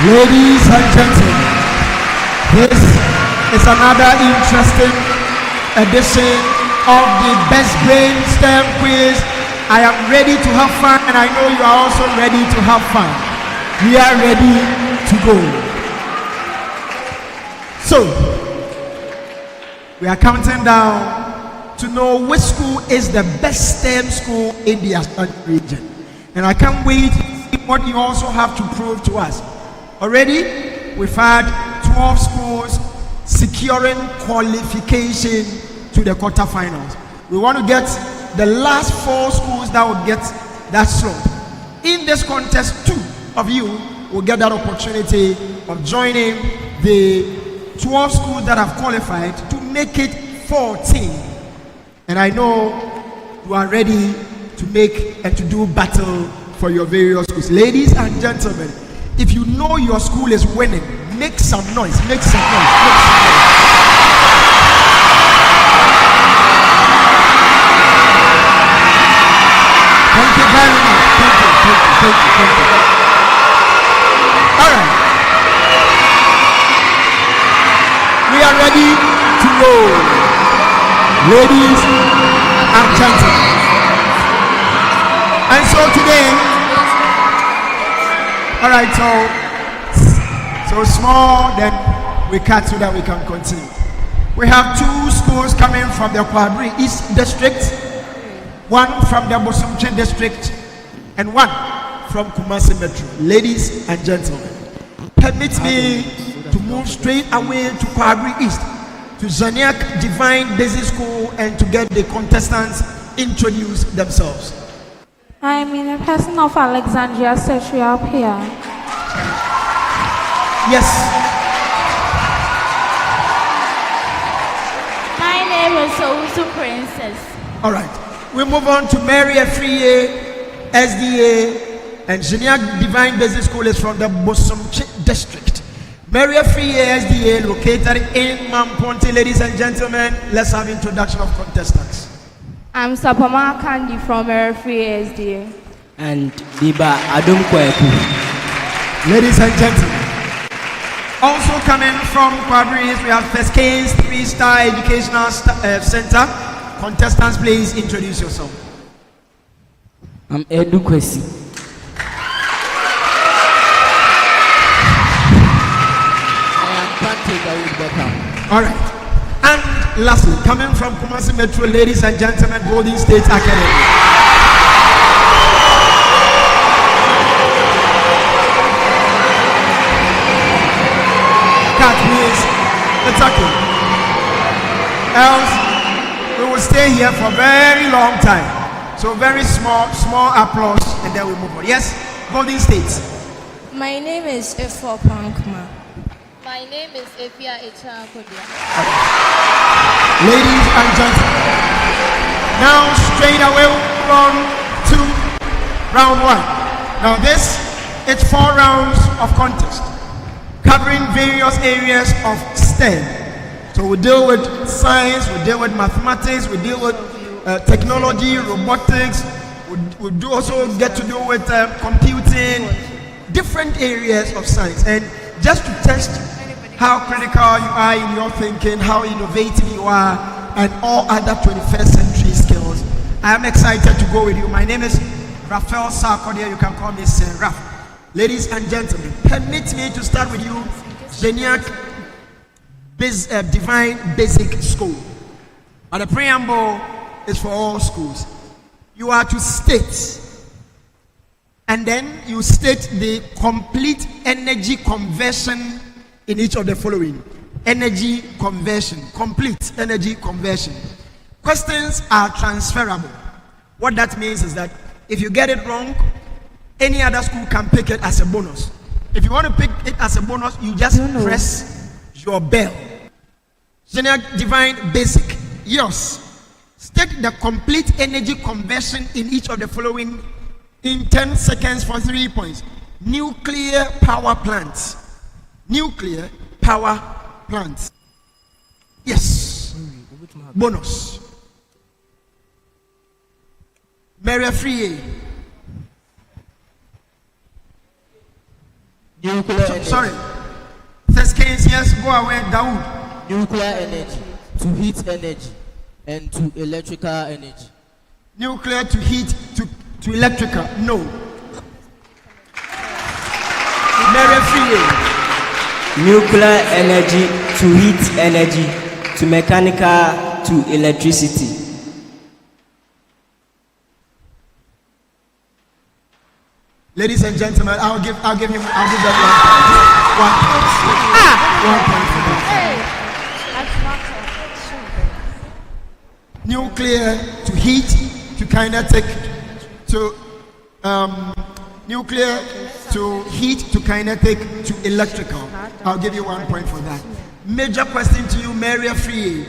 Ladies and gentlemen, this is another interesting edition of the Best Brain STEM Quiz. I am ready to have fun, and I know you are also ready to have fun. We are ready to go. So, we are counting down to know which school is the best STEM school in the Ashanti region. And I can't wait to see what you also have to prove to us. Already, we've had 12 schools securing qualification to the quarterfinals. We want to get the last 4 schools that will get that slot. In this contest, 2 of you will get that opportunity of joining the 12 schools that have qualified to make it 14. And I know you are ready to make and to do battle for your various schools. Ladies and gentlemen, if you know your school is winning, make some noise, make some noise, make some noise. Thank you very much. Thank you. All right. We are ready to roll. Ladies and gentlemen. And so today, all right, so small, then we cut so that we can continue. We have 2 schools coming from the Quadri East District, 1 from the Bosumche District, and 1 from Kumasi Metro. Ladies and gentlemen, permit me to move straight away to Quadri East, to Janeaak Divine Basic School, and to get the contestants introduce themselves. I am in a person of Alexandria Secretary up here. Yes. My name is Owusu Princess. All right. We move on to Afriyie, S.D.A, and Janeaak Divine Basic School is from the Bosumche District. Afriyie, S.D.A, located in Mamponte. Ladies and gentlemen, let's have introduction of contestants. I'm Sapama Kandi from Afriyie, S.D.A. And Biba Adumkweku. Ladies and gentlemen, also coming from Quadris, we have First Kings 3-Star Educational Center. Contestants, please introduce yourself. I'm Edu Kwesi. All right. And lastly, coming from Kumasi Metro, ladies and gentlemen, Golden State Academy. Cut, please. It's okay. Else, we will stay here for a very long time. So very small applause, and then we move on. Yes, Golden State. My name is Efo Pankma. My name is Afriyie Echakodia. Ladies and gentlemen, now straight away on to round 1. Now this is 4 rounds of contest covering various areas of STEM. So we deal with science, we deal with mathematics, we deal with technology, robotics. We do also get to do with computing, different areas of science. And just to test how critical you are in your thinking, how innovative you are, and all other 21st century skills, I am excited to go with you. My name is Raphael Sarkodia. You can call me Sir Raf. Ladies and gentlemen, permit me to start with you, Janeaak Divine Basic School. But the preamble is for all schools. You are to state, and then you state the complete energy conversion in each of the following. Energy conversion, complete energy conversion. Questions are transferable. What that means is that if you get it wrong, any other school can pick it as a bonus. If you want to pick it as a bonus, you just press your bell. Janeaak Divine Basic. Yes. State the complete energy conversion in each of the following in 10 seconds for 3 points. Nuclear power plants. Nuclear power plants. Yes. Bonus. Afriyie. Nuclear energy. Sorry. First case, yes, go away, Dawood. Nuclear energy to heat energy and to electrical energy. Nuclear to heat to electrical. No. Mary Afriyie. Nuclear energy to heat energy to mechanical to electricity. Ladies and gentlemen, I'll give them 1 point. 1 point. 1 point for that. Nuclear to heat to kinetic to nuclear to heat to kinetic to electrical. I'll give you 1 point for that. Major question to you, Mary Afriyie.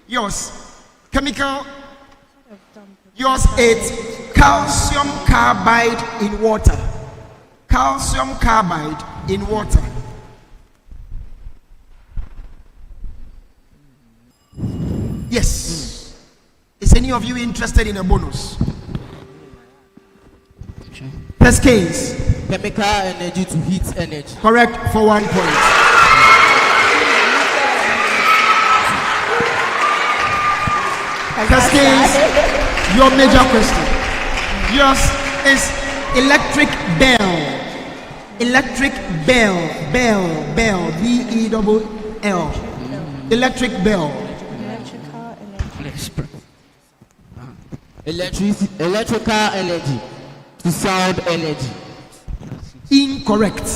Yours, chemical. Yours is calcium carbide in water. Calcium carbide in water. Yes. Is any of you interested in a bonus? First case. Chemical energy to heat energy. Correct for 1 point. First case, your major question. Yours is electric bell. Electric bell. Bell. B-E-double-L. Electric bell. Electrical energy to sound energy. Incorrect.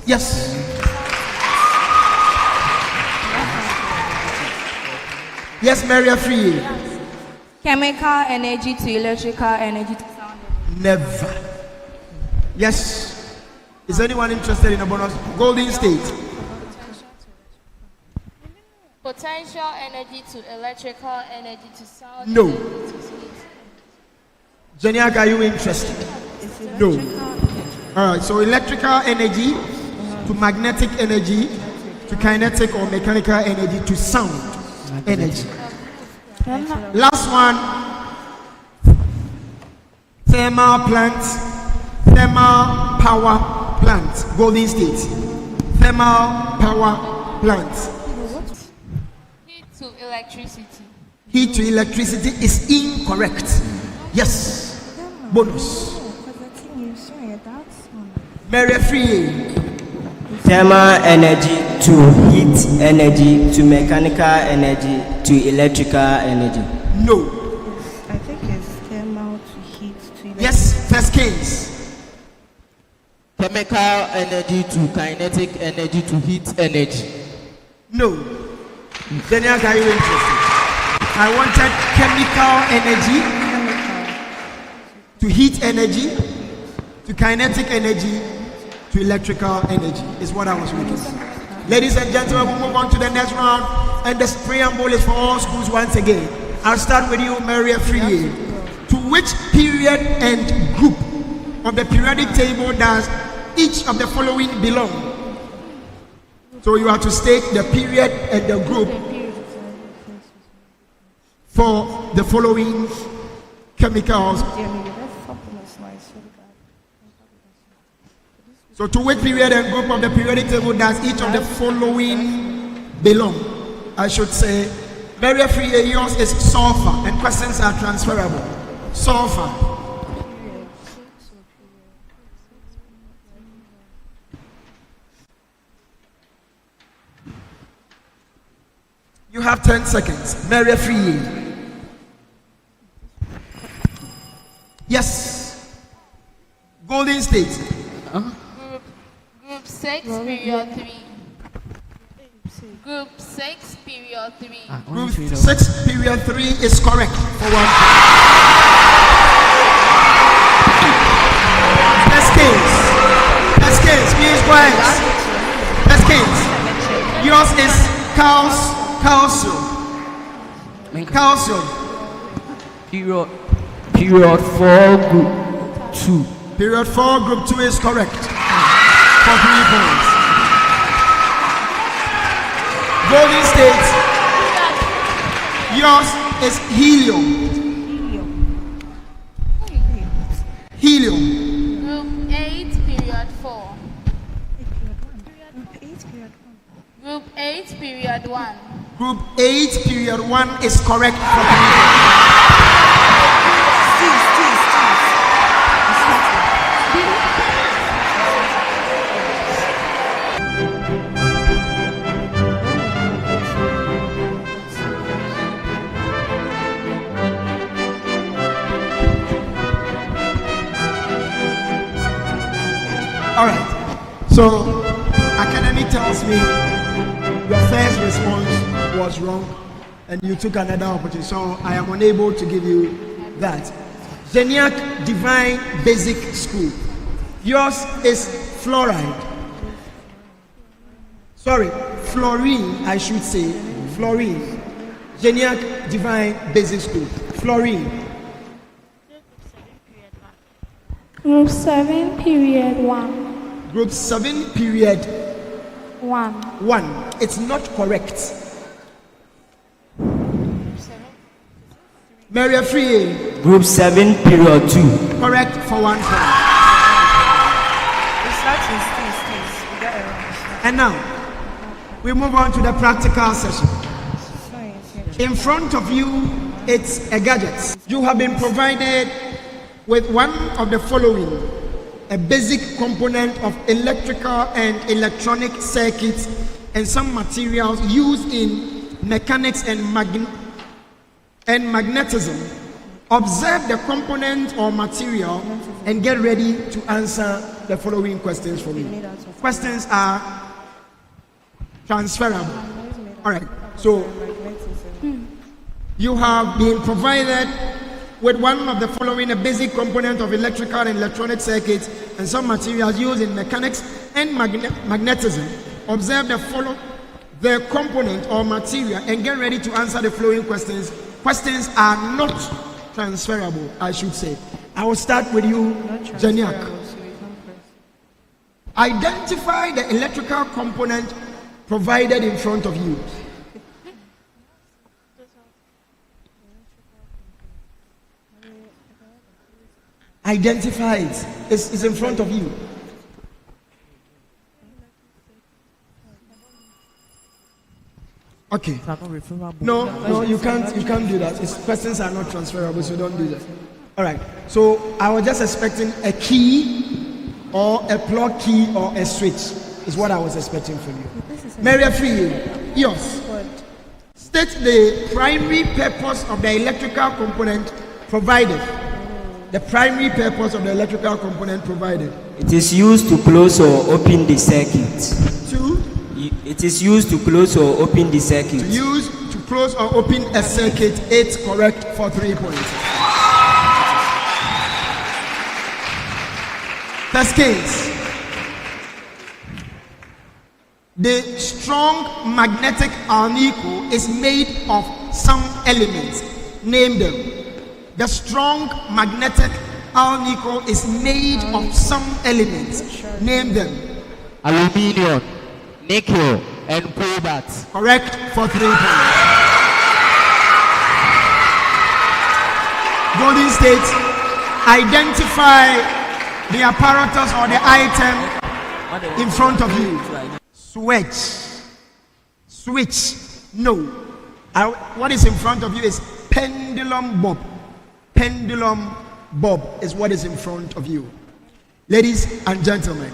Yes. Yes, Mary Afriyie. Chemical energy to electrical energy to sound energy. Never. Yes. Is anyone interested in a bonus? Golden State. Potential energy to electrical energy to sound. No. energy to heat. Janeaak, are you interested? No. All right. So electrical energy to magnetic energy to kinetic or mechanical energy to sound energy. Last one. Thermal plants. Thermal power plants. Golden State. Thermal power plants. Heat to electricity. Heat to electricity is incorrect. Yes. Bonus. Mary Afriyie. Thermal energy to heat energy to mechanical energy to electrical energy. No. I think it's thermal to heat to Yes, first case. Chemical energy to kinetic energy to heat energy. No. Janeaak, are you interested? I wanted chemical energy to heat energy to kinetic energy to electrical energy is what I was looking for. Ladies and gentlemen, we'll move on to the next round, and the preamble is for all schools once again. I'll start with you, Mary Afriyie. To which period and group of the periodic table does each of the following belong? So you have to state the period and the group for the following chemicals. So to which period and group of the periodic table does each of the following belong? I should say, Mary Afriyie, yours is sulfur, and questions are transferable. Sulfur. You have 10 seconds. Mary Afriyie. Yes. Golden State. Group 6, period 3. Group 6, period 3. Group 6, period 3 is correct for 1 point. First case, please quiet. First case. Yours is calcium. Period 4 group 2. Period 4, group 2 is correct for 3 points. Golden State. Yours is helium. Group 8, period 4. Group 8, period 1. Group 8, period 1 is correct for 3 All right. So, academy tells me your first response was wrong and you took another opportunity. So, I am unable to give you that. Janeaak Divine Basic School. Yours is fluoride. Sorry, fluorine, I should say. Fluorine. Janeaak Divine Basic School. Fluorine. Group 7, period 1. Group 7, period 1. 1. It's not correct. Mary Afriyie. Group 7, period 2. Correct for 1 point. And now, we move on to the practical session. In front of you, it's a gadget. You have been provided with one of the following: a basic component of electrical and electronic circuits and some materials used in mechanics and magnetism. Observe the component or material and get ready to answer the following questions for me. Questions are transferable. All right, so you have been provided with one of the following: a basic component of electrical and electronic circuits and some materials used in mechanics and magnetism. Observe the component or material and get ready to answer the following questions. Questions are not transferable, I should say. I will start with you, Janeaak. Identify the electrical component provided in front of you. Identify it. It's in front of you. Okay. No, you can't do that. Questions are not transferable, so don't do that. All right. So I was just expecting a key or a plug key or a switch is what I was expecting from you. Mary Afriyie, yours. State the primary purpose of the electrical component provided. The primary purpose of the electrical component provided. It is used to close or open the circuit. It is used to close or open the circuit. To close or open a circuit. It's correct for 3 points. First case. The strong magnetic alnico is made of some elements. Name them. The strong magnetic alnico is made of some elements. Name them. Aluminium, nickel, and cobalt. Correct for 3 points. Golden State, identify the apparatus or the item in front of you. Switch. No. What is in front of you is pendulum bob. Pendulum bob is what is in front of you. Ladies and gentlemen,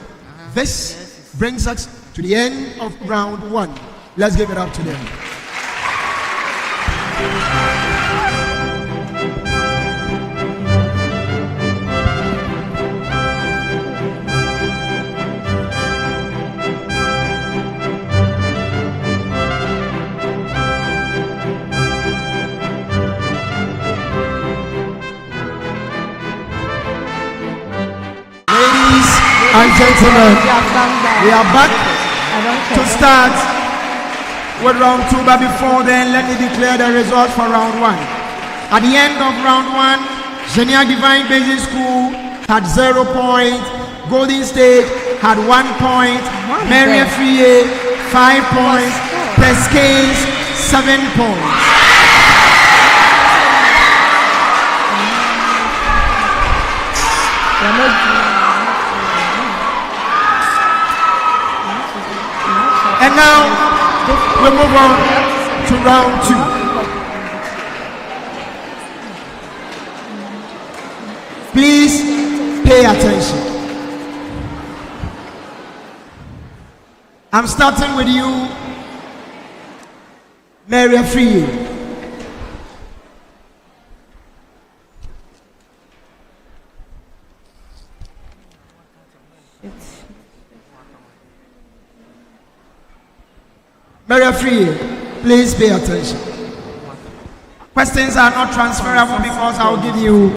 this brings us to the end of round 1. Let's give it up to them. And gentlemen, we are back to start with round 2, but before then, let me declare the results for round 1. At the end of round 1, Janeaak Divine Basic School had 0 points, Golden State had 1 point, Mary Afriyie 5 points, Pescase 7 points. And now we move on to round 2. Please pay attention. I'm starting with you, Mary Afriyie. Mary Afriyie, please pay attention. Questions are not transferable because I'll give you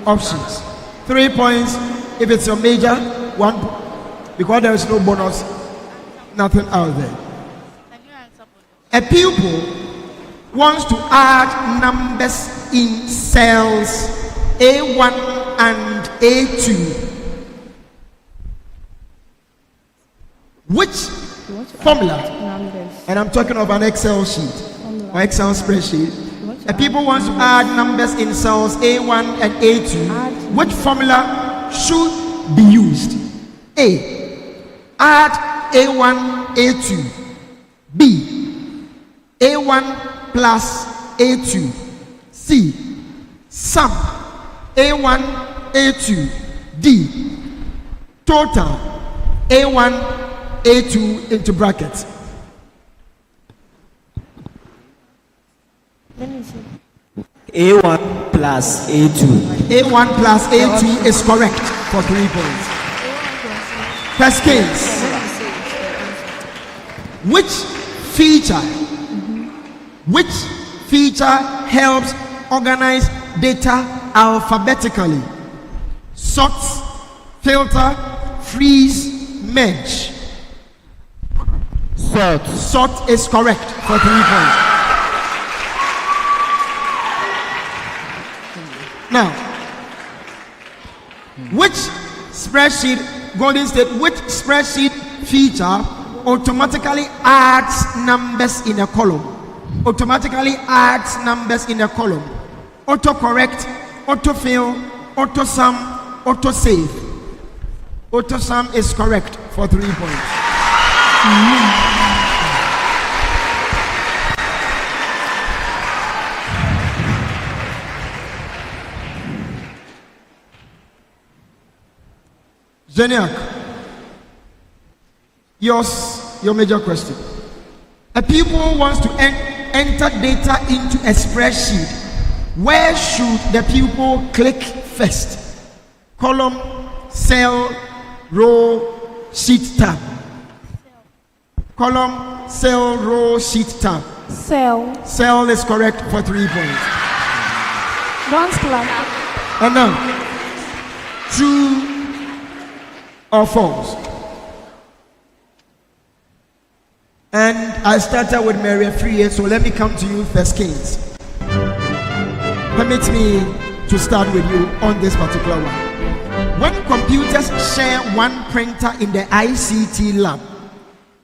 options. 3 points if it's your major, 1 point because there is no bonus, nothing out there. A pupil wants to add numbers in cells A1 and A2. Which formula? And I'm talking of an Excel sheet or Excel spreadsheet. A pupil wants to add numbers in cells A1 and A2. Which formula should be used? A. Add A1, A2. B. A1 plus A2. C. Sum A1, A2. D. Total A1, A2 into brackets. A1 plus A2. A1 plus A2 is correct for 3 points. First case. Which feature helps organize data alphabetically? Sort, filter, freeze, merge. Sort is correct for 3 points. Now, which spreadsheet feature automatically adds numbers in a column? Autocorrect, autofill, autosum, autosave. Autosum is correct for 3 points. Janeaak, your major question. A pupil wants to enter data into a spreadsheet. Where should the pupil click first? Column, cell, row, sheet tab. Column, cell, row, sheet tab. Cell. Cell is correct for 3 points. Don't clap. And now, true or false? And I started with Mary Afriyie, so let me come to you, First Kings. Permit me to start with you on this particular one. When computers share one printer in the ICT lab,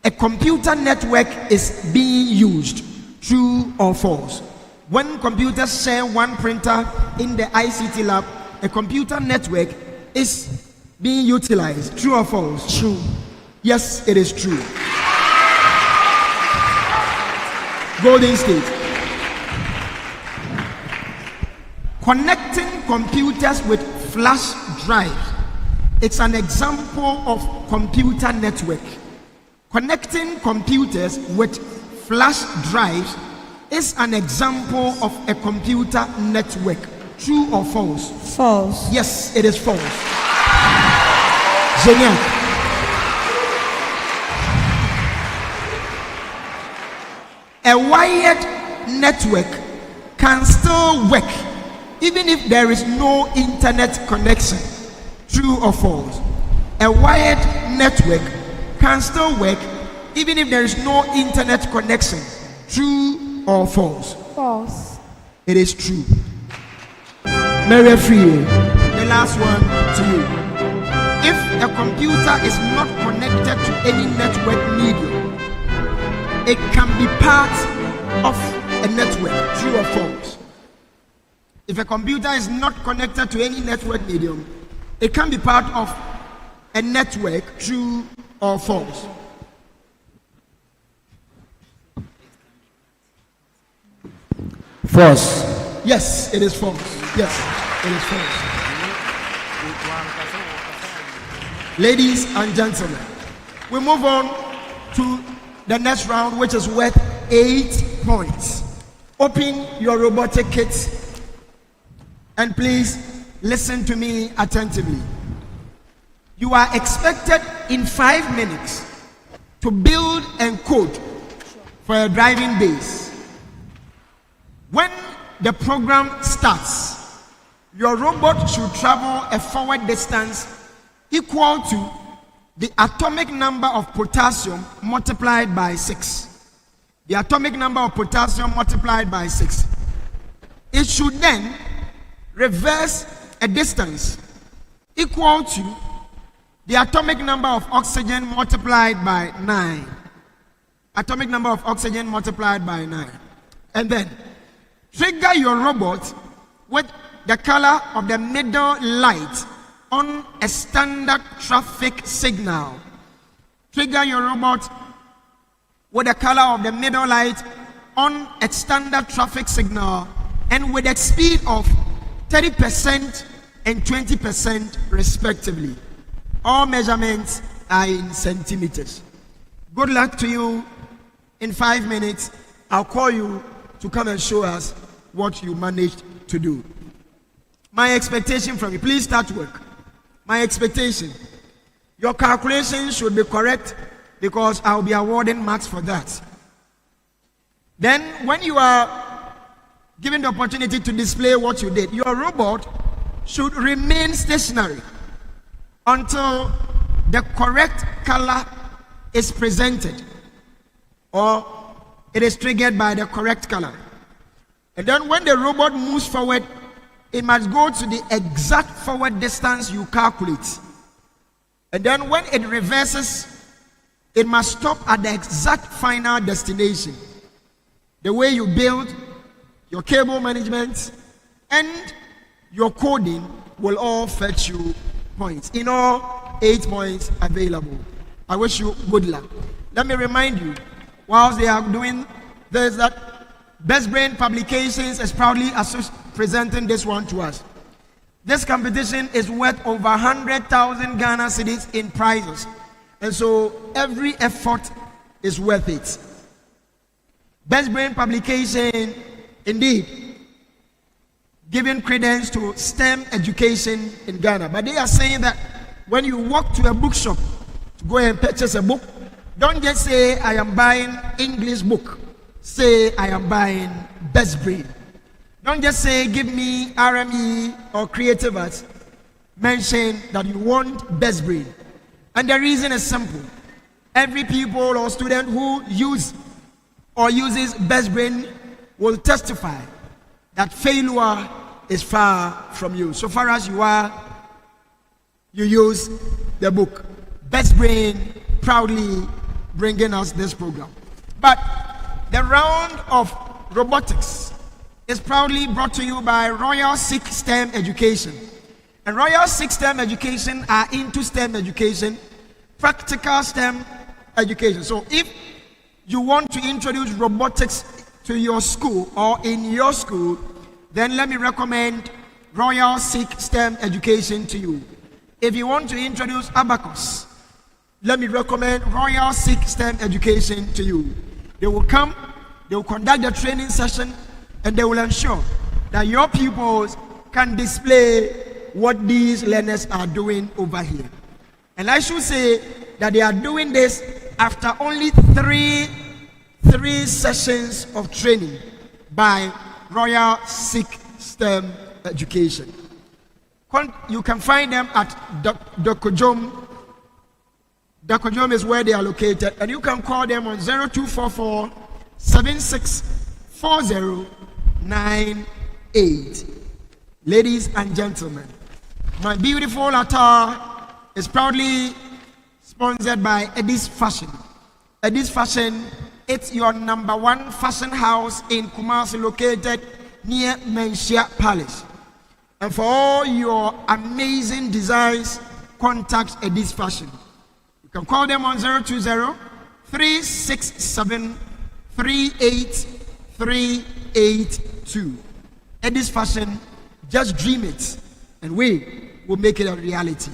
a computer network is being used. True or false? When computers share one printer in the ICT lab, a computer network is being utilized. True or false? True. Yes, it is true. Golden State. Connecting computers with flash drives. It's an example of computer network. Connecting computers with flash drives is an example of a computer network. True or false? False. Yes, it is false. Janeaak. A wired network can still work even if there is no internet connection. True or false? A wired network can still work even if there is no internet connection. True or false? False. It is true. Mary Afriyie, the last one to you. If a computer is not connected to any network medium, it can be part of a network. True or false? If a computer is not connected to any network medium, it can be part of a network. True or false? False. Yes, it is false. Yes, it is false. Ladies and gentlemen, we move on to the next round, which is worth 8 points. Open your robotic kit and please listen to me attentively. You are expected in 5 minutes to build and code for a driving base. When the program starts, your robot should travel a forward distance equal to the atomic number of potassium multiplied by 6. The atomic number of potassium multiplied by 6. It should then reverse a distance equal to the atomic number of oxygen multiplied by 9. Atomic number of oxygen multiplied by 9. And then trigger your robot with the color of the middle light on a standard traffic signal. Trigger your robot with the color of the middle light on a standard traffic signal and with a speed of 30% and 20% respectively. All measurements are in centimeters. Good luck to you. In 5 minutes, I'll call you to come and show us what you managed to do. My expectation from you, please start work. My expectation, your calculation should be correct because I'll be awarding marks for that. Then, when you are given the opportunity to display what you did, your robot should remain stationary until the correct color is presented or it is triggered by the correct color. And then when the robot moves forward, it must go to the exact forward distance you calculate. And then when it reverses, it must stop at the exact final destination. The way you build, your cable management, and your coding will all fetch you points. In all, 8 points available. I wish you good luck. Let me remind you, whilst they are doing this, that Best Brain Publications is proudly presenting this one to us. This competition is worth over 100,000 Ghana cedis in prizes. And so every effort is worth it. Best Brain Publication, indeed, giving credence to STEM education in Ghana. But they are saying that when you walk to a bookshop to go and purchase a book, don't just say, I am buying English book. Say, I am buying Best Brain. Don't just say, give me RME or Creative Arts. Mention that you want Best Brain. And the reason is simple. Every pupil or student who uses Best Brain will testify that failure is far from you. So far as you use the book. Best Brain proudly bringing us this program. But the round of robotics is proudly brought to you by Royal Sikh STEM Education. And Royal Sikh STEM Education are into STEM education, practical STEM education. So if you want to introduce robotics to your school or in your school, then let me recommend Royal Sikh STEM Education to you. If you want to introduce abacus, let me recommend Royal Sikh STEM Education to you. They will come, they will conduct the training session, and they will ensure that your pupils can display what these learners are doing over here. And I should say that they are doing this after only three sessions of training by Royal Sikh STEM Education. You can find them at Dokojom. Dokojom is where they are located, and you can call them on 0244 764098. Ladies and gentlemen, my beautiful attire is proudly sponsored by Eddie's Fashion. Eddie's Fashion, it's your #1 fashion house in Kumasi, located near Menchia Palace. And for all your amazing designs, contact Eddie's Fashion. You can call them on 020-367-3838 too. In this fashion, just dream it, and we will make it a reality.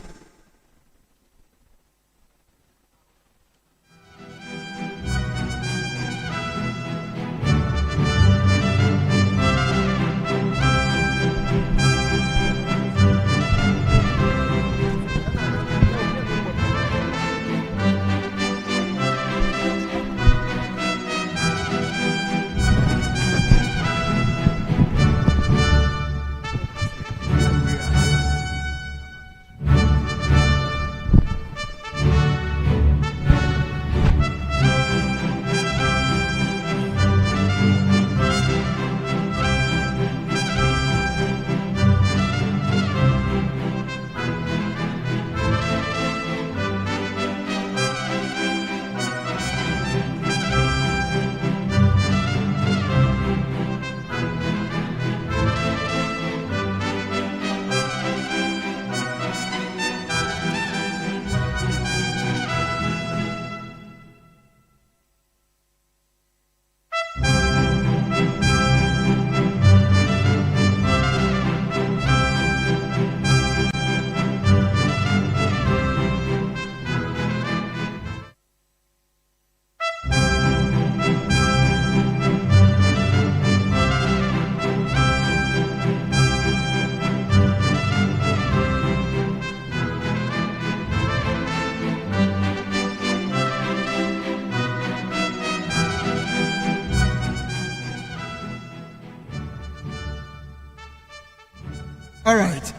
All right.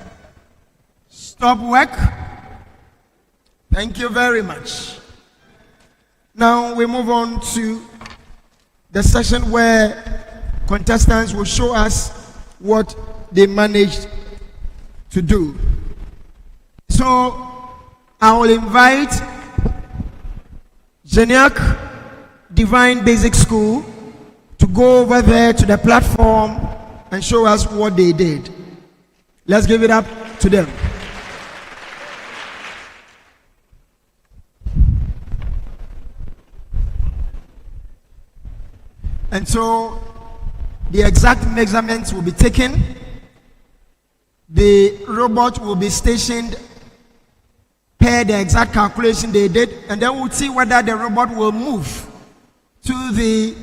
Stop work. Thank you very much. Now we move on to the session where contestants will show us what they managed to do. So I will invite Janeaak Divine Basic School to go over there to the platform and show us what they did. Let's give it up to them. And so the exact measurements will be taken. The robot will be stationed per the exact calculation they did, and then we'll see whether the robot will move to the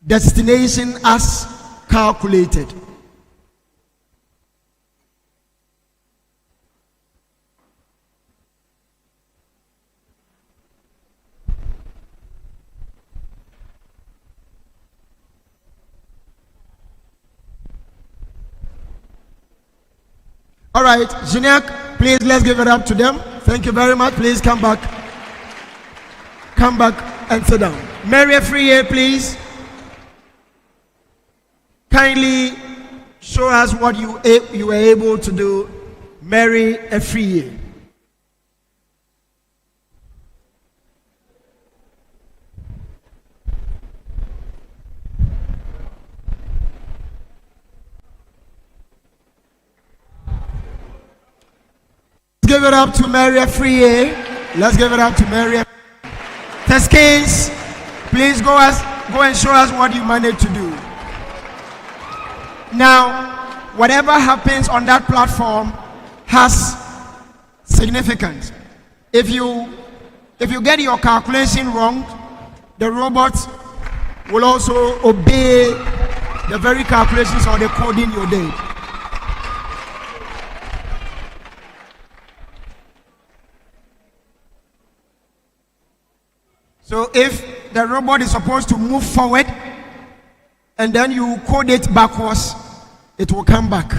destination as calculated. All right, Janeaak, please let's give it up to them. Thank you very much. Please come back. Come back and sit down. Mary Afriyie, please. Kindly show us what you were able to do. Mary Afriyie. Give it up to Mary Afriyie. Let's give it up to Mary. Teskins, please go and show us what you managed to do. Now, whatever happens on that platform has significance. If you get your calculation wrong, the robot will also obey the very calculations or the coding you did. So if the robot is supposed to move forward and then you code it backwards, it will come back.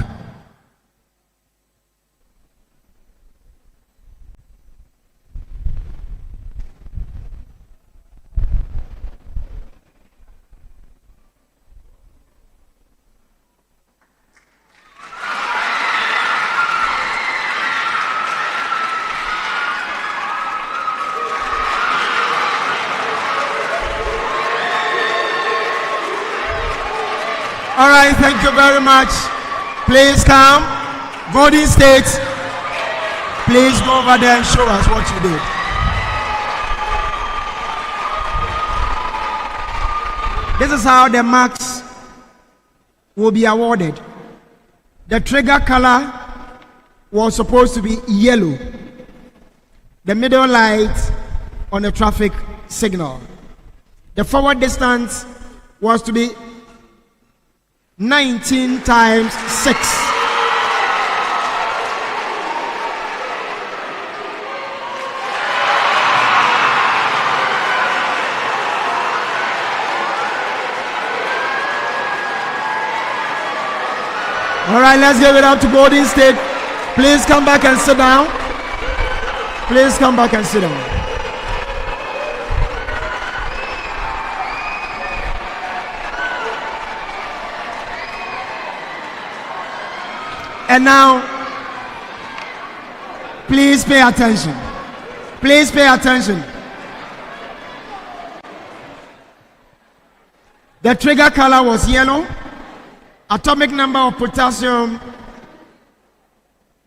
All right, thank you very much. Please come. Golden State, please go over there and show us what you did. This is how the marks will be awarded. The trigger color was supposed to be yellow. The middle light on a traffic signal. The forward distance was to be 19 times 6. All right, let's give it up to Golden State. Please come back and sit down. Please come back and sit down. And now, please pay attention. Please pay attention. The trigger color was yellow. Atomic number of potassium,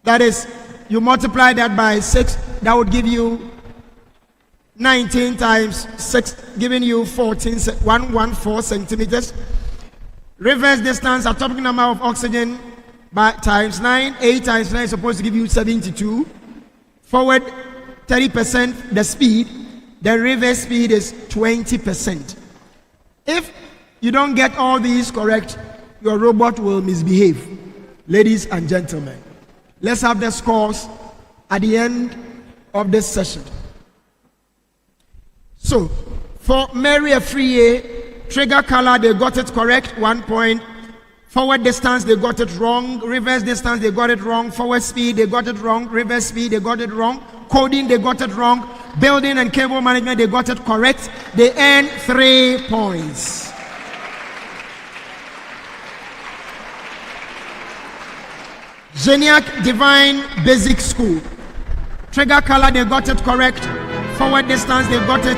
that is, you multiply that by 6, that would give you 19 times 6, giving you 114 centimeters. Reverse distance, atomic number of oxygen by times 9, 8 times 9 is supposed to give you 72. Forward 30% the speed, the reverse speed is 20%. If you don't get all these correct, your robot will misbehave. Ladies and gentlemen, let's have the scores at the end of this session. So, for Mary Afriyie, trigger color, they got it correct, 1 point. Forward distance, they got it wrong. Reverse distance, they got it wrong. Forward speed, they got it wrong. Reverse speed, they got it wrong. Coding, they got it wrong. Building and cable management, they got it correct. They earned 3 points. Janeaak Divine Basic School. Trigger color, they got it correct. Forward distance, they got it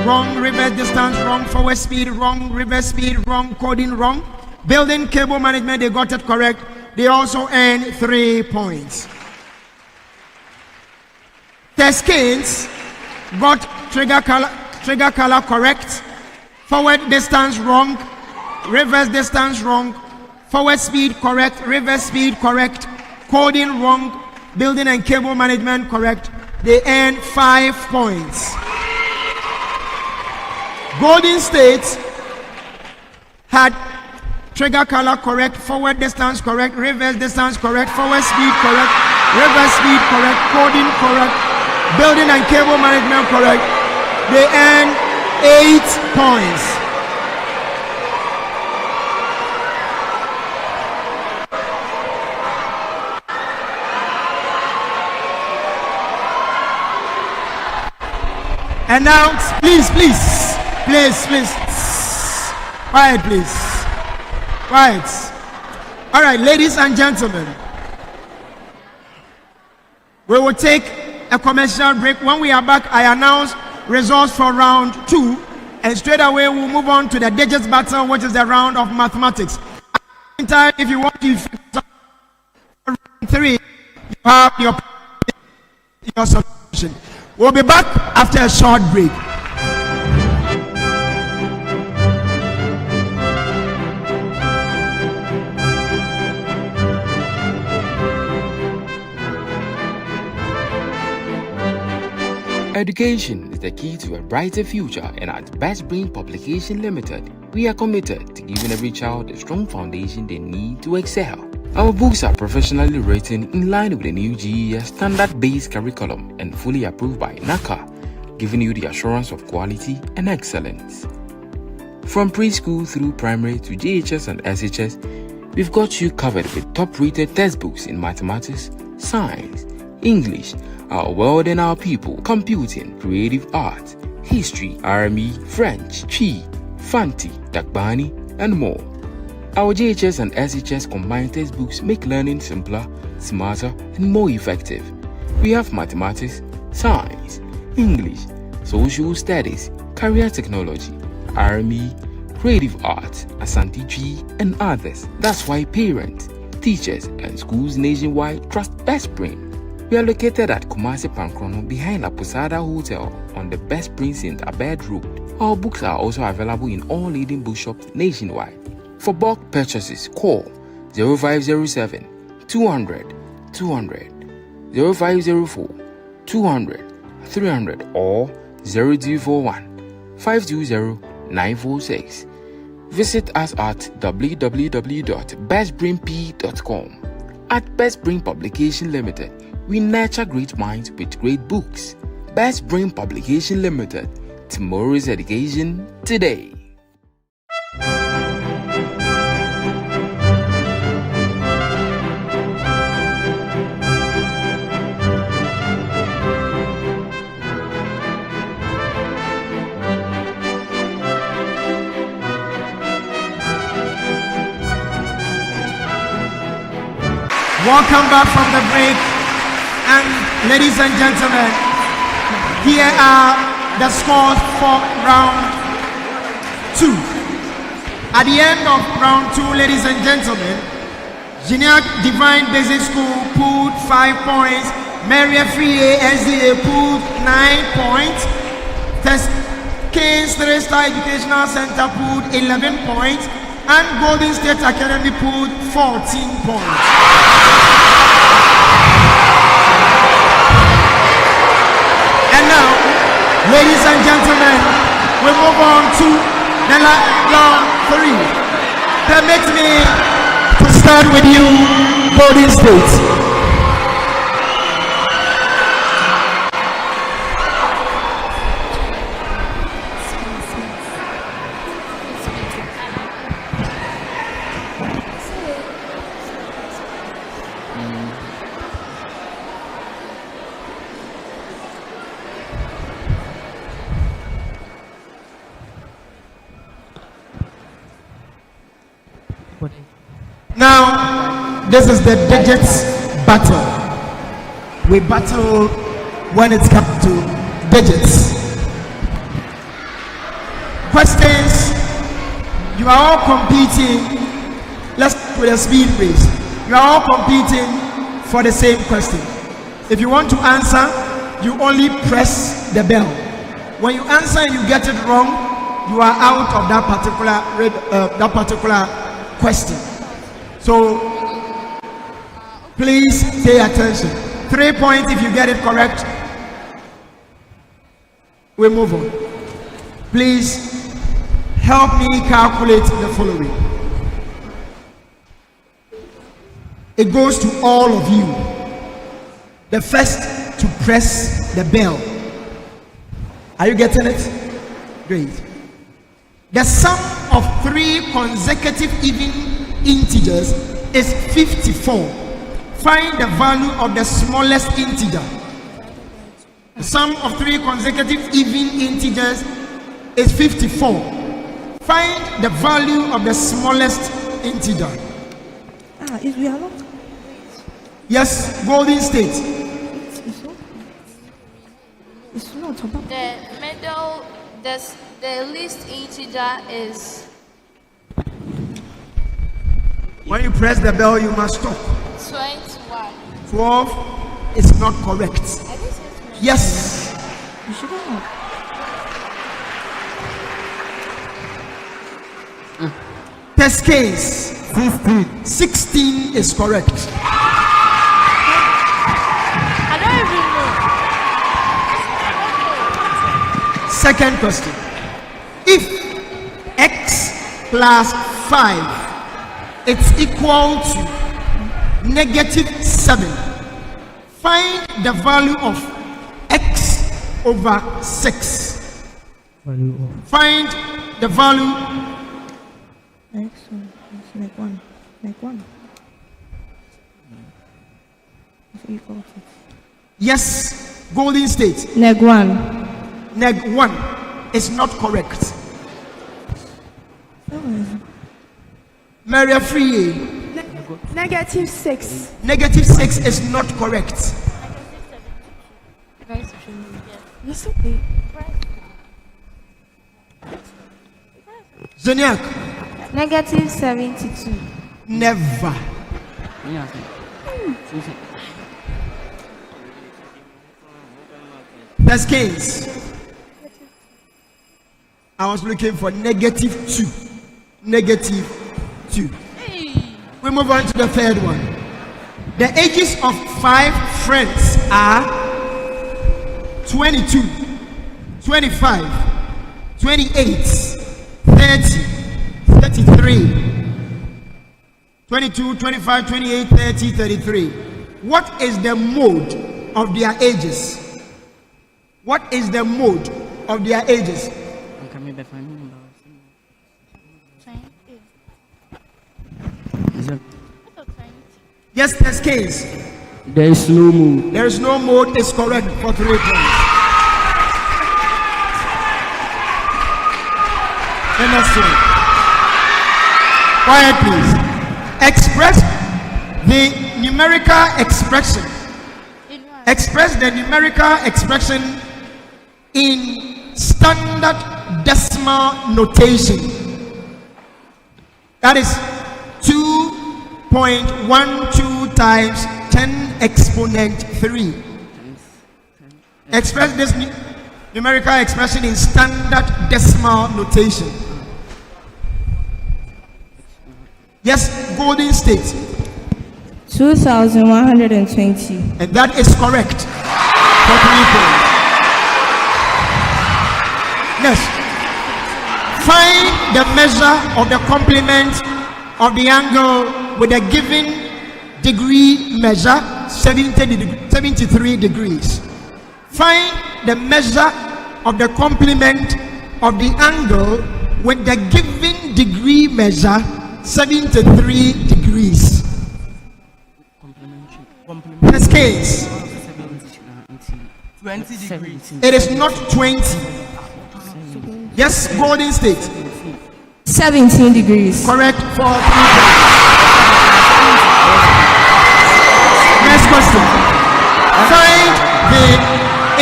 wrong. Reverse distance, wrong. Forward speed, wrong. Reverse speed, wrong. Coding, wrong. Building cable management, they got it correct. They also earned 3 points. Teskins got trigger color correct. Forward distance, wrong. Reverse distance, wrong. Forward speed correct, reverse speed correct, coding wrong, building and cable management correct. They earn 5 points. Golden State had trigger color correct, forward distance correct, reverse distance correct, forward speed correct, reverse speed correct, coding correct, building and cable management correct. They earn 8 points. And now, please. Quiet, please. Quiet. All right, ladies and gentlemen. We will take a commercial break. When we are back, I announce results for round 2. And straight away, we'll move on to the digits battle, which is the round of mathematics. If you want to round 3, you have your solution. We'll be back after a short break. Education is the key to a brighter future, and at Best Brain Publication Limited, we are committed to giving every child the strong foundation they need to excel. Our books are professionally written in line with the new GES standard-based curriculum and fully approved by NACA, giving you the assurance of quality and excellence. From preschool through primary to JHS and SHS, we've got you covered with top-rated textbooks in mathematics, science, English, our world and our people, computing, creative art, history, RME, French, Chi, Fanti, Dagbani, and more. Our JHS and SHS combined textbooks make learning simpler, smarter, and more effective. We have mathematics, science, English, social studies, career technology, RME, creative art, Asante Chi, and others. That's why parents, teachers, and schools nationwide trust Best Brain. We are located at Kumasi Pankrono behind La Posada Hotel on the Best Brain St. Abed Road. Our books are also available in all leading bookshops nationwide. For bulk purchases, call 0507 200 200, 0504 200 300 or 0241 520 946. Visit us at www.bestbrainp.com. At Best Brain Publication Limited, we nurture great minds with great books. Best Brain Publication Limited. Tomorrow's education today. Welcome back from the break, and ladies and gentlemen, here are the scores for round 2. At the end of round 2, ladies and gentlemen, Janeaak Divine Basic School pulled 5 points, Afriyie S.D.A. pulled 9 points, Kaness 3-Star Educational Center pulled 11 points, and Golden State Academy pulled 14 points. And now, ladies and gentlemen, we move on to the round 3. Permit me to start with you, Golden State. Now, this is the digits battle. We battle when it comes to digits. Questions, you are all competing. Let's do a speed race. You are all competing for the same question. If you want to answer, you only press the bell. When you answer and you get it wrong, you are out of that particular question. So please pay attention. 3 points if you get it correct. We move on. Please help me calculate the following. It goes to all of you. The first to press the bell. Are you getting it? Great. The sum of 3 consecutive even integers is 54. Find the value of the smallest integer. The sum of 3 consecutive even integers is 54. Find the value of the smallest integer. Is we are not. Yes, Golden State. It's not about. The middle, the least integer is. When you press the bell, you must stop. 21. 12 is not correct. Yes. You should have. Test case 16 is correct. I don't even know. Second question. If x plus 5 it's equal to -7, find the value of x over 6. Find the value. X make one. It's equal to. Yes, Golden State. Neg 1. Neg 1 is not correct. Afriyie. -6. -6 is not correct. Yes, okay. Janeaak. -72. Never. Test case. I was looking for -2. 2. We move on to the third one. The ages of 5 friends are 22, 25, 28, 30, 33. 22, 25, 28, 30, 33. What is the mode of their ages? What is the mode of their ages? Yes, there's case. There is no mode. There is no mode is correct for 3 points. The next one. Quiet, please. Express the numerical expression. Express the numerical expression in standard decimal notation. That is 2.12 times 10 exponent 3. Express this numerical expression in standard decimal notation. Yes, Golden State. 2,120. And that is correct for 3 points. Yes. Find the measure of the complement of the angle with a given degree measure, 73 degrees. Find the measure of the complement of the angle with the given degree measure, 73 degrees. This case, 20 degrees. it is not 20. Yes, Golden State. 17 degrees. Correct for 3 points. Next question. Find the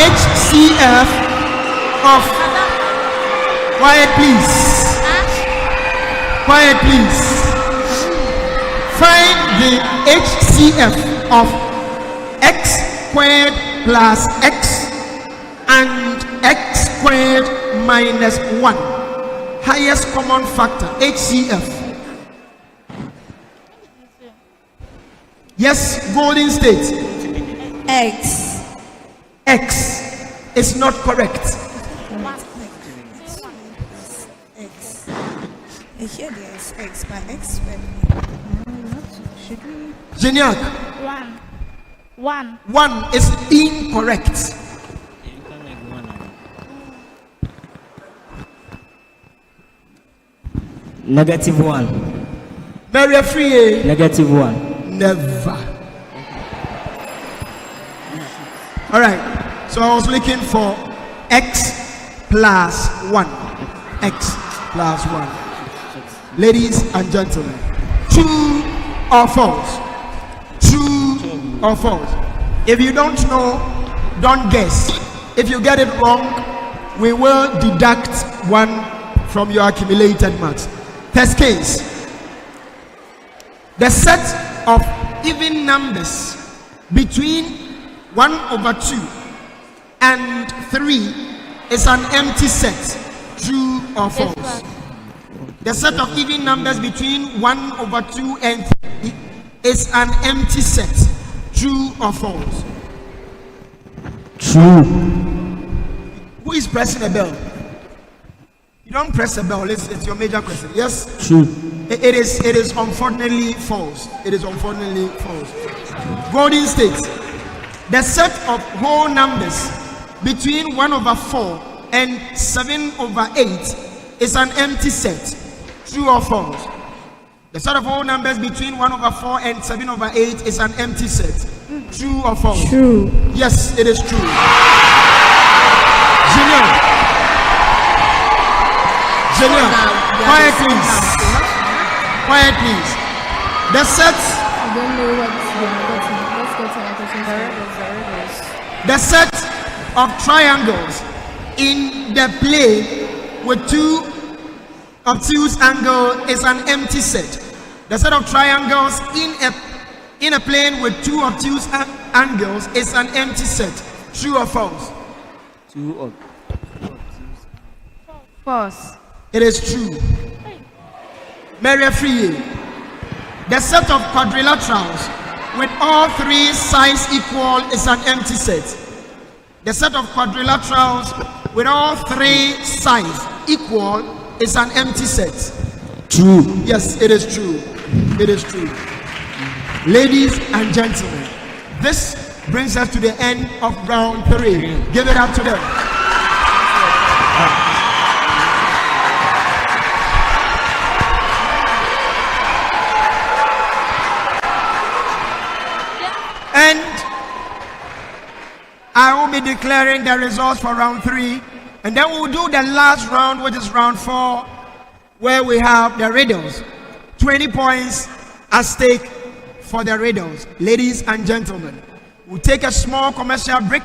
HCF of. Quiet, please. Quiet, please. Find the HCF of x squared plus x and x squared minus 1. Highest common factor, HCF. Yes, Golden State. X. X is not correct. X. Here there is X, but X. Should we? Janeaak. 1. 1 is incorrect. -1. Mary Afriyie. -1. Never. All right. So I was looking for x plus 1. X plus 1. Ladies and gentlemen, true or false? True or false? If you don't know, don't guess. If you get it wrong, we will deduct 1 from your accumulated marks. Test case. The set of even numbers between 1/2 and 3 is an empty set. True or false? The set of even numbers between 1/2 and 3 is an empty set. True or false? True. Who is pressing a bell? You don't press a bell. It's your major question. Yes? True. It is unfortunately false. It is unfortunately false. Golden State. The set of whole numbers between 1/4 and 7/8 is an empty set. True or false? The set of whole numbers between 1/4 and 7/8 is an empty set. True or false? True. Yes, it is true. Janeaak, quiet please. Quiet please. The set. I don't know what they are getting. Let's go to The set of triangles in the plane with 2 obtuse angle is an empty set. The set of triangles in a plane with 2 obtuse angles is an empty set. True or false? False. It is true. Mary Afriyie. The set of quadrilaterals with all three sides equal is an empty set. The set of quadrilaterals with all three sides equal is an empty set. True. Yes, it is true. It is true. Ladies and gentlemen, this brings us to the end of round 3. Give it up to them. And I will be declaring the results for round 3, and then we'll do the last round, which is round 4, where we have the riddles. 20 points at stake for the riddles. Ladies and gentlemen, we'll take a small commercial break.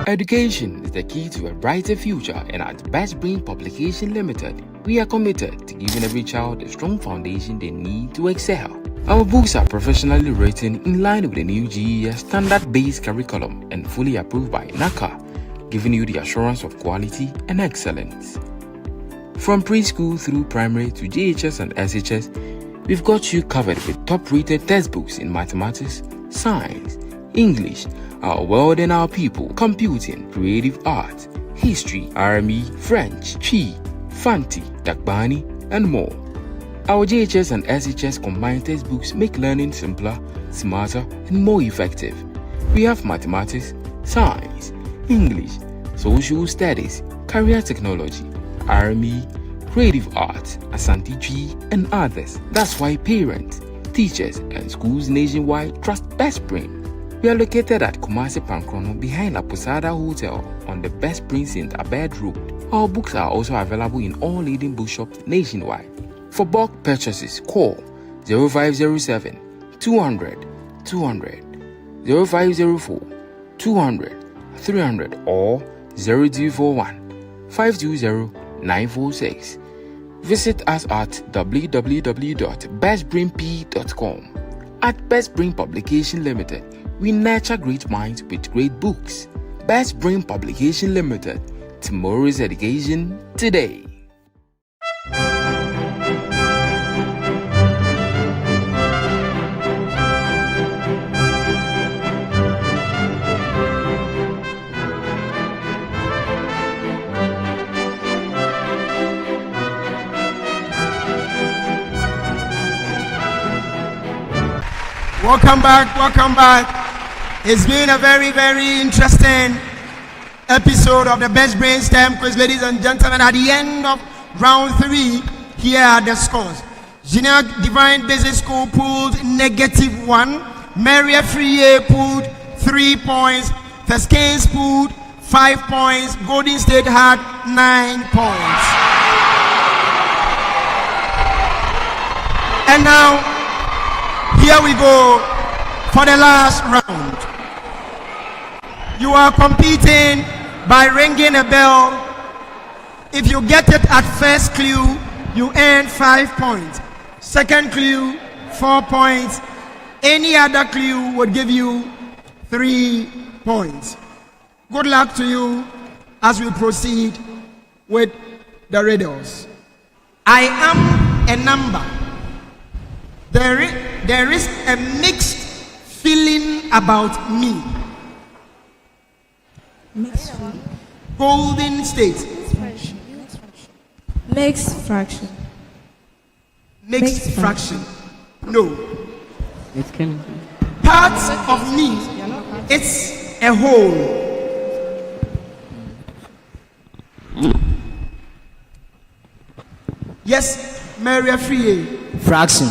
Education is the key to a brighter future, and at Best Brain Publication Limited, we are committed to giving every child a strong foundation they need to excel. Our books are professionally written in line with the new GES standard-based curriculum and fully approved by NACA, giving you the assurance of quality and excellence. From preschool through primary to JHS and SHS, we've got you covered with top-rated textbooks in mathematics, science, English, our world and our people, computing, creative art, history, RME, French, Chi, Fanti, Dagbani, and more. Our JHS and SHS combined textbooks make learning simpler, smarter, and more effective. We have mathematics, science, English, social studies, career technology, RME, creative art, Asante G, and others. That's why parents, teachers, and schools nationwide trust Best Brain. We are located at Kumasi Pankrono behind La Posada Hotel on the Best Brain St. Abed Road. Our books are also available in all leading bookshops nationwide. For bulk purchases, call 0507 200 200, 0504 200 300 or 0241 520 946. Visit us at www.bestbrainp.com. At Best Brain Publication Limited, we nurture great minds with great books. Best Brain Publication Limited. Tomorrow's education today. Welcome back, welcome back. It's been a very, very interesting episode of the Best Brain STEM quiz, ladies and gentlemen. At the end of round 3, here are the scores. Janeaak Divine Basic School pulled -1. Mary Afriyie pulled 3 points. Fescanes pulled 5 points. Golden State had 9 points. And now, here we go for the last round. You are competing by ringing a bell. If you get it at first clue, you earn 5 points. Second clue, 4 points. Any other clue would give you 3 points. Good luck to you as we proceed with the riddles. I am a number. There is a mixed feeling about me. Mixed Golden State. Mixed fraction. Mixed fraction. No. It's chemical. Part of me, it's a whole. Yes, Mary Afriyie. Fraction.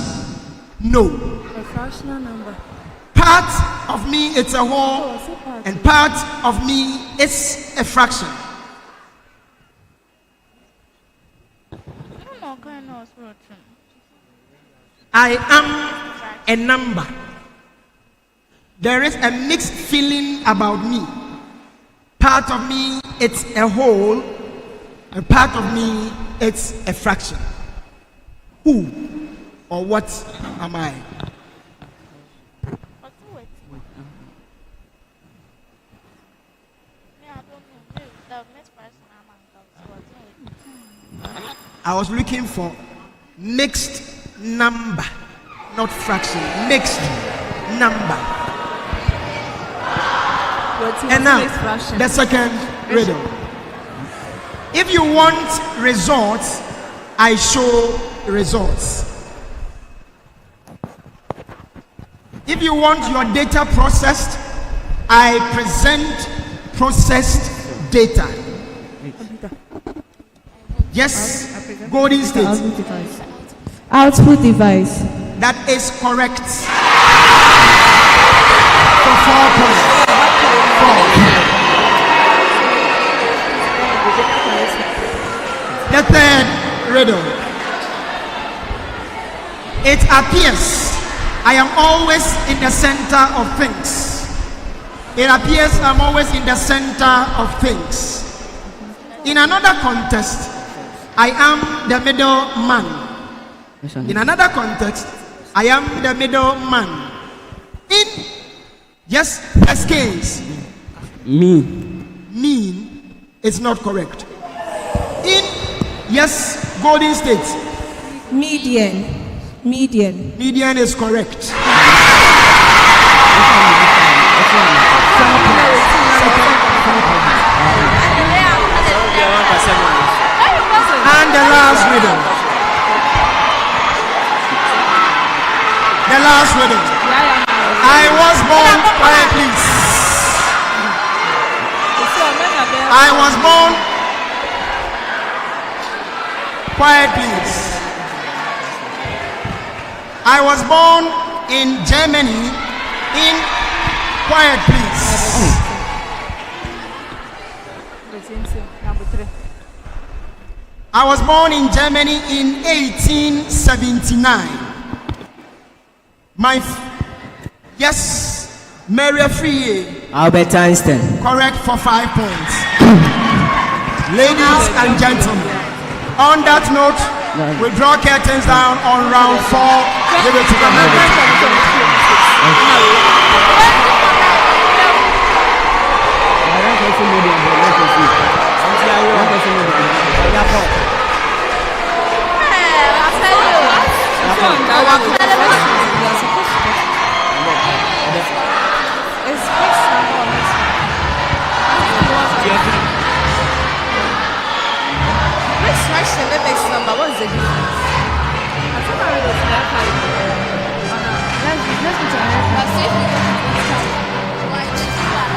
No. A fractional number. Part of me, it's a whole, and part of me, it's a fraction. I am a number. There is a mixed feeling about me. Part of me, it's a whole, A part of me, it's a fraction. Who or what am I? I was looking for mixed number, not fraction, mixed number. And now, the second riddle. If you want results, I show results. If you want your data processed, I present processed data. Yes, Golden State. Output device. That is correct. For 4 points. The third riddle. It appears I am always in the center of things. It appears I'm always in the center of things. In another context, I am the middle man. In another context, I am the middle man. In yes, this case, mean is not correct. In yes, Golden State, Median is correct. And the last riddle. I was born, quiet please. I was born, quiet please. I was born in Germany, in quiet please. I was born in Germany in 1879. Yes, Afriyie. Albert Einstein. Correct for 5 points. Ladies and gentlemen, on that note, we draw curtains down on round 4. Give it to the What is the difference?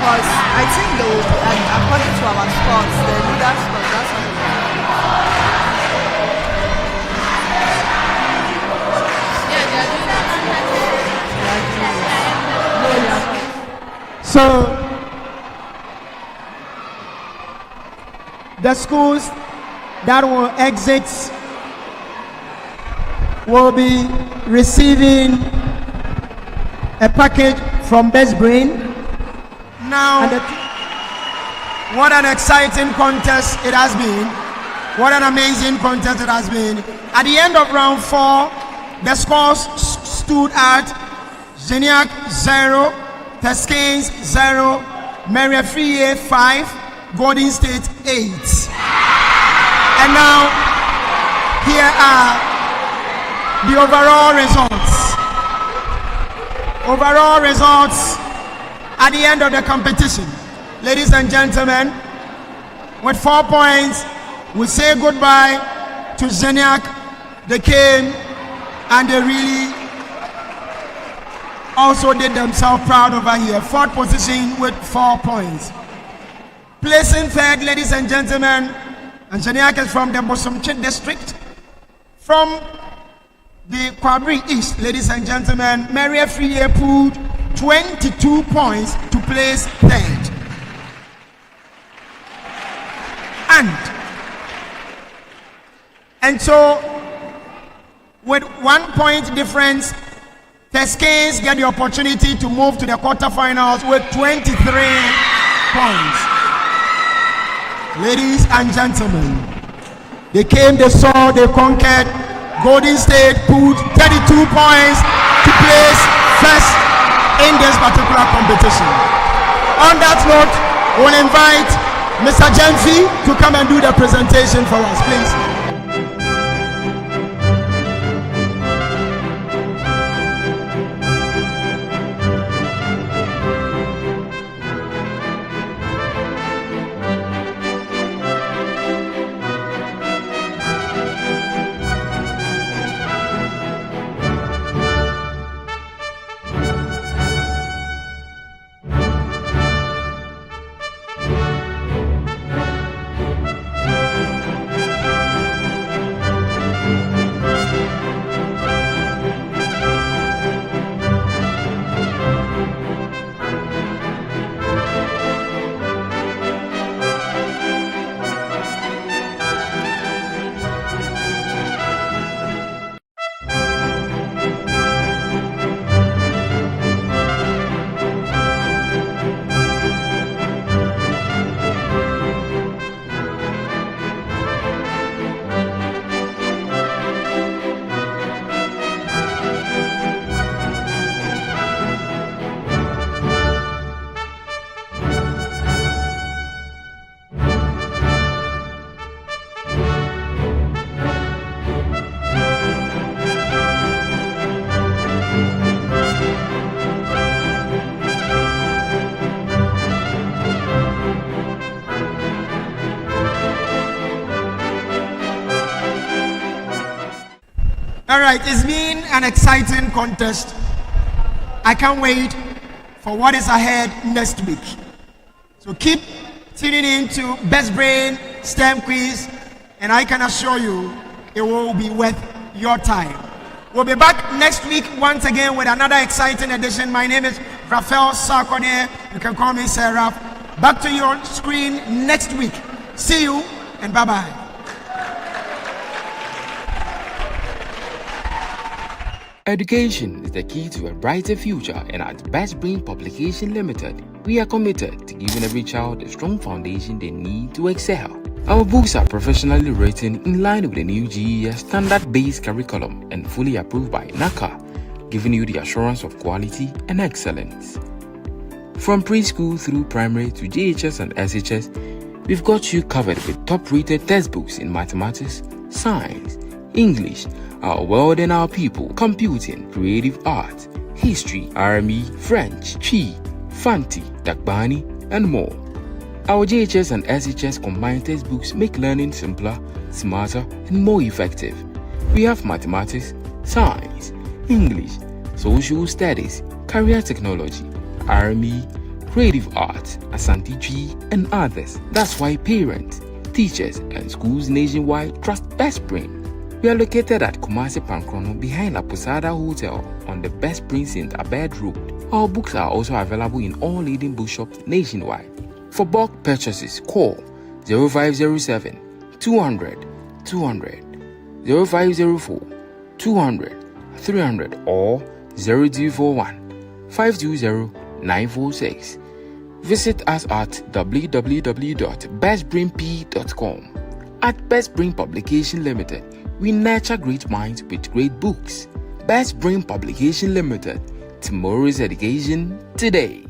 Because I think according to our scores, the leaders scores, that's what So, the schools that will exit will be receiving a package from Best Brain. Now, what an exciting contest it has been. What an amazing contest it has been. At the end of round 4, the scores stood at Janeaak 0, Teskanes 0, Afriyie 5, Golden State 8. And now, here are the overall results. Overall results at the end of the competition. Ladies and gentlemen, with 4 points, we say goodbye to Janeaak. They came and they really also did themselves proud over here. 4th position with 4 points. Placing third, ladies and gentlemen, and Janeaak is from the Bosomchi district. From the Kwabri East, ladies and gentlemen, Afriyie pulled 22 points to place third. And so, with 1 point difference, Teskanes get the opportunity to move to the quarterfinals with 23 points. Ladies and gentlemen, They came, they saw, they conquered. Golden State put 32 points to place first in this particular competition. On that note, we'll invite Mr. Jenfi to come and do the presentation for us, please. All right, it's been an exciting contest. I can't wait for what is ahead next week. So keep tuning in to Best Brain STEM Quiz, and I can assure you it will be worth your time. We'll be back next week once again with another exciting edition. My name is Raphael Sarkodie. You can call me Seraph. Back to your screen next week. See you and bye-bye. Education is the key to a brighter future, and at Best Brain Publication Limited, we are committed to giving every child the strong foundation they need to excel. Our books are professionally written in line with the new GES standard-based curriculum and fully approved by NACA, giving you the assurance of quality and excellence. From preschool through primary to JHS and SHS, we've got you covered with top-rated textbooks in mathematics, science, English, our world and our people, computing, creative art, history, RME, French, Chi, Fanti, Dagbani, and more. Our JHS and SHS combined textbooks make learning simpler, smarter, and more effective. We have mathematics, science, English, social studies, career technology, RME, creative art, Asante Chi, and others. That's why parents, teachers, and schools nationwide trust Best Brain. We are located at Kumasi Pankrono behind La Posada Hotel on the Best Brain St. Abed Road. Our books are also available in all leading bookshops nationwide. For bulk purchases, call 0507 200 200, 0504 200 300 or 0241 520 946. Visit us at www.bestbrainp.com. At Best Brain Publication Limited, we nurture great minds with great books. Best Brain Publication Limited. Tomorrow's education today.